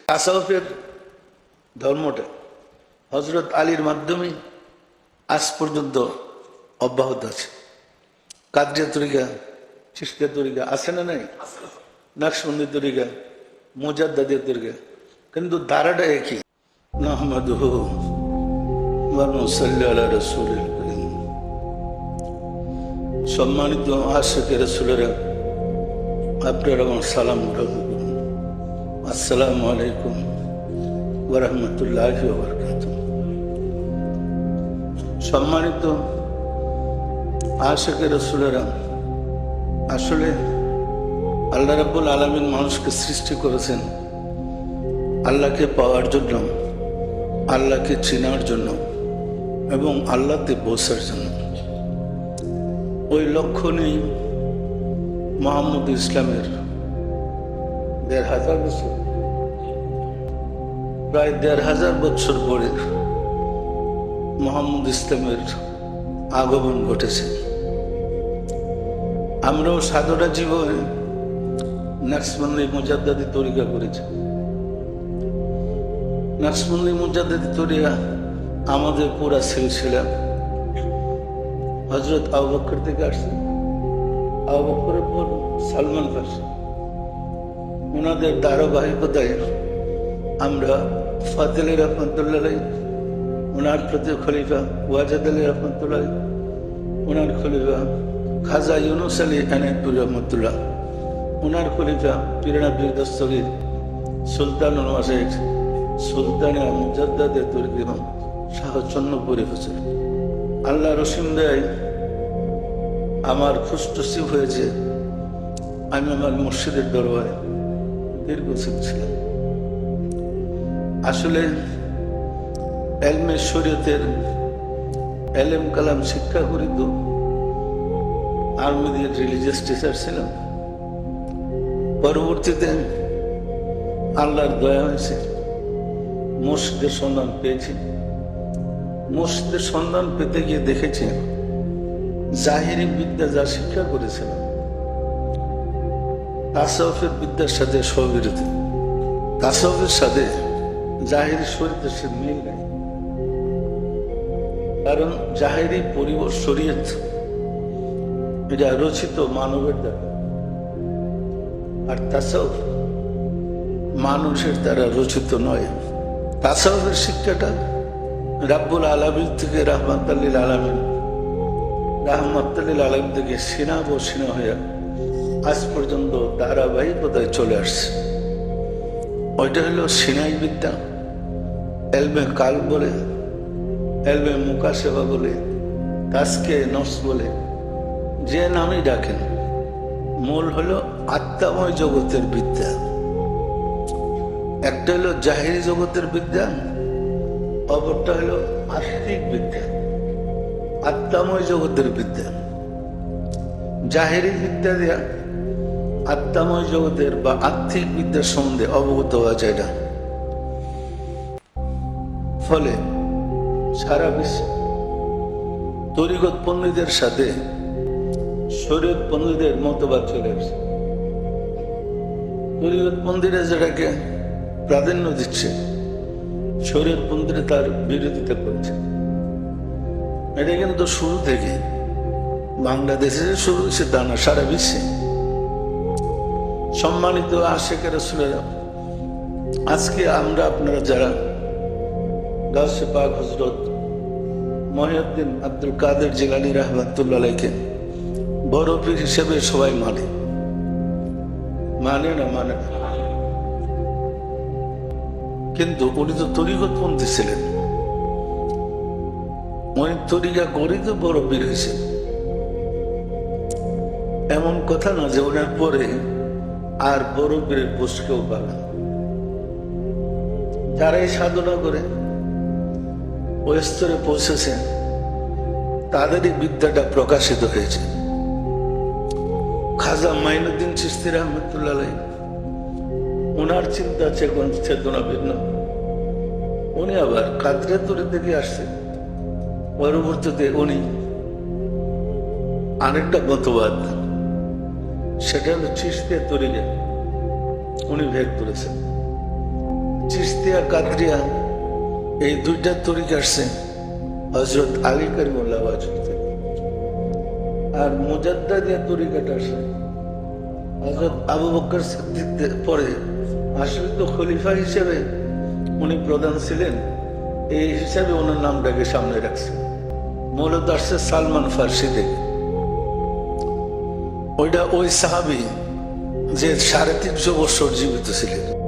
তাসাউফের ধর্মটা হযরত আলীর মাধ্যমে আজ পর্যন্ত অব্যাহত আছে। কাদরিয়া তরিকা, চিশতিয়া তরিকা আছে না নাই? নকশবন্দি তরিকা, মুজাদ্দিদিয়া তরিকা, কিন্তু ধারাটা একই। নাহমাদুহু ওয়া নুসাল্লি আলা রাসূলিল কারীম। সম্মানিত আশিকে রাসূলেরা, আপনারা আমার সালাম গ্রহণ করুন। আসসালামু আলাইকুম ওয়া রাহমাতুল্লাহি ওয়া বারাকাতুহু। সম্মানিত আশিকে রাসূলেরা, আসলে আল্লাহ রাব্বুল আলামিন মানুষকে সৃষ্টি করেছেন আল্লাহকে পাওয়ার জন্য, আল্লাহকে চেনার জন্য এবং আল্লাহতে পৌঁছার জন্য। ওই লক্ষ্য নেই মুহাম্মদ ইসলামের ১৫০০ বছর, প্রায় ১৫০০ বছর পরে মুহাম্মদ ইসলামের আগমন ঘটেছে। আমরাও সাধনা জীবনে নকশবন্দি মুজাদ্দিদি তরিকা করেছি। নকশবন্দি মুজাদ্দিদি তরিকা আমাদের পুরা সিলসিলা হযরত আবু বকর থেকে আসছে, আবু বকরের পর সালমান ফারসি, ওনাদের ধারাবাহিকতায় আমরা ফাতিল রহমতুল্লাহ, ওনার প্রতি খলিফা ওয়াজেদ আলী রহমতুল্লাহ, ওনার খলিফা খাজা ইউনুস আলী আনায়তুর রহমতুল্লাহ, ওনার খলিফা পীরানা পীর দস্তগীর সুলতানুল মাশায়েখ সুলতানে মুজাদ্দিদে তরিকা শাহ চন্নপুরী হোসেন। আল্লাহ রসিম দেয় আমার খুশনসিব হয়েছে, আমি আমার মুর্শিদের দরবারে দীর্ঘদিন ছিলাম। আসলে এলমে শরীয়তের এলেম কালাম শিক্ষা করি তো আর্মিদের রিলিজিয়াস টিচার ছিলাম। পরবর্তীতে আল্লাহর দয়া হয়েছে, মসজিদের সন্ধান পেয়েছি। মসজিদের সন্ধান পেতে গিয়ে দেখেছি জাহিরি বিদ্যা যা শিক্ষা করেছিলাম তাসাউফের বিদ্যার সাথে স্ববিরোধী। তাসাউফের সাথে জাহিরি শরীয়তের সে মিল নেই, কারণ জাহিরি পরিবার শরীয়ত এটা রচিত মানবের দ্বারা, আর তাসাউফ মানুষের দ্বারা রচিত নয়। তাসাউফের শিক্ষাটা রাব্বুল আলামিন থেকে রাহমাতুল লিল আলামিন, রাহমাতুল লিল আলামিন থেকে সিনা বসিনা হয়ে আজ পর্যন্ত ধারাবাহিকতায় চলে আসছে। ওইটা হলো সিনাই বিদ্যা, এলমে কাল বলে, এলমে মুকাশেফা বলে, তাসকে নফস বলে, যে নামই ডাকেন, মূল হলো আত্মাময় জগতের বিদ্যা। একটা হলো জাহিরি জগতের বিদ্যা, অপরটা হলো আত্মিক বিদ্যা, আত্মাময় জগতের বিদ্যা। জাহিরি বিদ্যা দেয়া আত্মাময় জগতের বা আত্মিক বিদ্যার সম্বন্ধে অবগত হওয়া যায় না। ফলে সারা বিশ্বে তরিকত পণ্ডিতদের সাথে শরীয়ত পণ্ডিতদের মতবাদ চলে আসছে। তরিকত পণ্ডিতরা যেটাকে প্রাধান্য দিচ্ছে, শরীয়ত পণ্ডিতরা তার বিরোধিতা করছে। এটা কিন্তু শুরু থেকে বাংলাদেশে শুরু হয়েছে তা না, সারা বিশ্বে। সম্মানিত আশিকে রাসূলেরা, আজকে আমরা আপনারা যারা গাউসে পাক হযরত মহিউদ্দিন আব্দুল কাদের জিলানী রাহমাতুল্লাহ আলাইহি বড় পীর হিসেবে সবাই মানে না, মানে না, কিন্তু উনি তো তরিকতপন্থী ছিলেন। উনি তরিকা করি তো বড় পীর হয়েছে, এমন কথা না যে ওনার পরে আর বড় পীরের পোস্ট কেউ পাবে। যারা এই সাধনা করে ওই স্তরে পৌঁছেছে তাদেরই বিদ্যাটা প্রকাশিত হয়েছে। খাজা মাইনুদ্দিন চিশতি রহমতুল্লাহ আলাইহি, ওনার চিন্তা চেতনা ভিন্ন। উনি আবার কাদরিয়া তরিকা থেকে আসছে। পরবর্তীতে উনি আরেকটা মতবাদ, সেটা হলো চিশতিয়া তরিকা, উনি ভেদ করেছেন। চিশতিয়া কাদরিয়া এই দুইটা তরিকা আসছে হযরত আলী কারিমুল্লাহ ওয়াজহ থেকে। আর মুজাদ্দিদিয়া তরিকাটা আসে হযরত আবু বকর সিদ্দিক পরে আসলে তো খলিফা হিসেবে উনি প্রধান ছিলেন, এই হিসাবে ওনার নামটাকে সামনে রাখছে। মূলত আসছে সালমান ফার্সি থেকে। ওইটা ওই সাহাবী যে 350 বছর জীবিত ছিলেন।